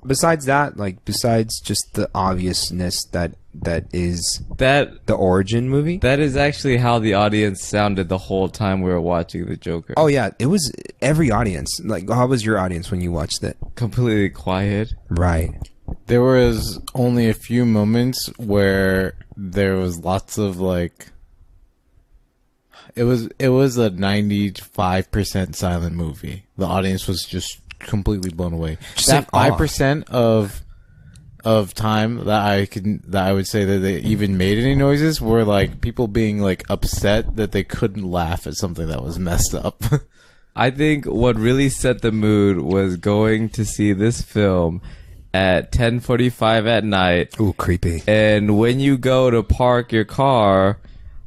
Besides that, like, besides just the obviousness that is That the origin movie. that is actually how the audience sounded the whole time we were watching the Joker. Oh yeah, it was every audience. Like, how was your audience when you watched it? Completely quiet. Right. There was only a few moments where there was lots of like. It was a 95% silent movie. The audience was just completely blown away. Just that in awe. 5% of time that I would say that they even made any noises were like people being like upset that they couldn't laugh at something that was messed up. I think what really set the mood was going to see this film at 10:45 at night. Ooh, creepy. And when you go to park your car,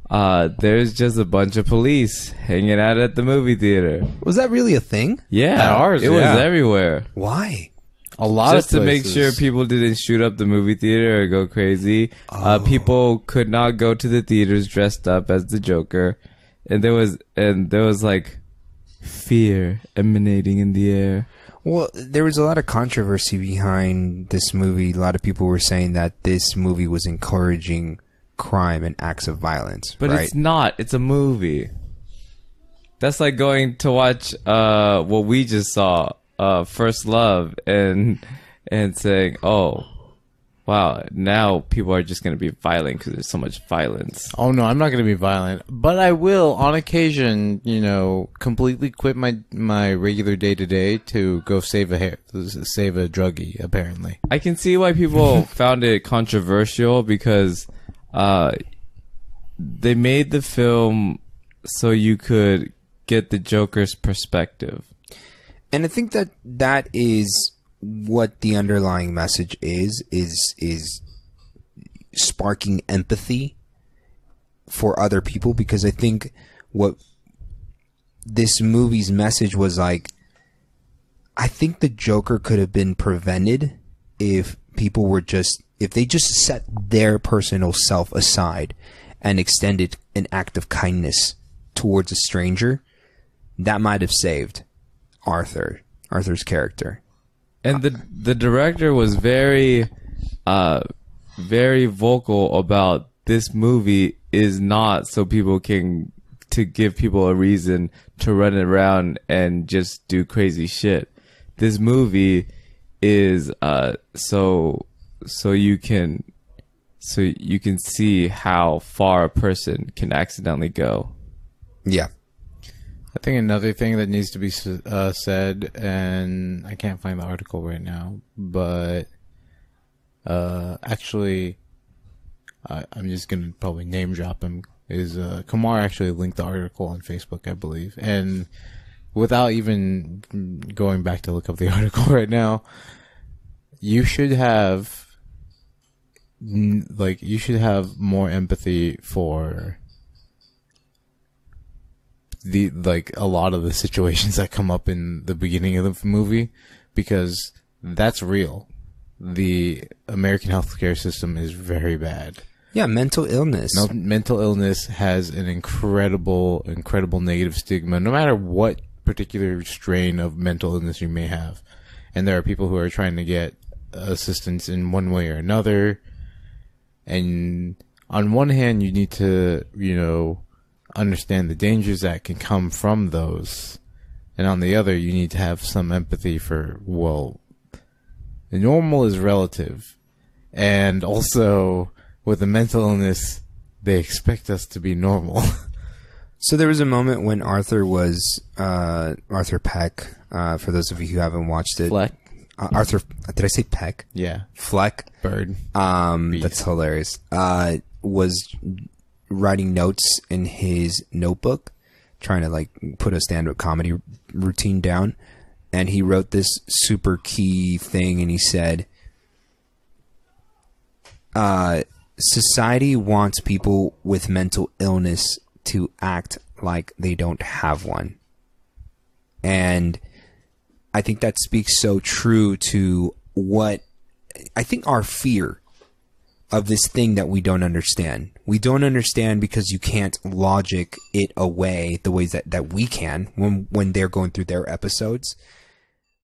there's just a bunch of police hanging out at the movie theater. Was that really a thing? Yeah, At ours, it was yeah. everywhere. Why? A lot Just of to make places. sure people didn't shoot up the movie theater or go crazy. People could not go to the theaters dressed up as the Joker, and there was like fear emanating in the air. Well, there was a lot of controversy behind this movie. A lot of people were saying that this movie was encouraging crime and acts of violence. But right? it's not. It's a movie. That's like going to watch what we just saw, First Love, and saying, "Oh, wow, now people are just going to be violent because there's so much violence." Oh no, I'm not going to be violent, but I will, on occasion, completely quit my regular day to day to go save a druggie. Apparently, I can see why people found it controversial because they made the film so you could get the Joker's perspective. And I think that is what the underlying message is sparking empathy for other people, because I think what this movie's message was like, I think the Joker could have been prevented if they just set their personal self aside and extended an act of kindness towards a stranger. That might have saved Arthur's character. And the director was very very vocal about this movie is not so people to give people a reason to run around and just do crazy shit. This movie is so you can see how far a person can accidentally go. Yeah. I think another thing that needs to be said, and I can't find the article right now, but actually, I'm just gonna probably name drop him. Is Kumar actually linked the article on Facebook, I believe, and without even going back to look up the article right now, you should have more empathy for a lot of the situations that come up in the beginning of the movie, because that's real. The American healthcare system is very bad. Yeah, mental illness. Mental illness has an incredible negative stigma, no matter what particular strain of mental illness you may have. And there are people who are trying to get assistance in one way or another. And on one hand, you need to, understand the dangers that can come from those. And on the other, you need to have some empathy for, well, the normal is relative. And also, with a mental illness, they expect us to be normal. So there was a moment when Arthur Peck, for those of you who haven't watched it. Fleck. Arthur, did I say Peck? Yeah. Fleck. Bird. That's hilarious. Was writing notes in his notebook, trying to put a stand-up comedy routine down. And he wrote this super key thing, and he said, society wants people with mental illness to act like they don't have one. And I think that speaks so true to what I think our fear of this thing that we don't understand. We don't understand because you can't logic it away the ways that we can when they're going through their episodes.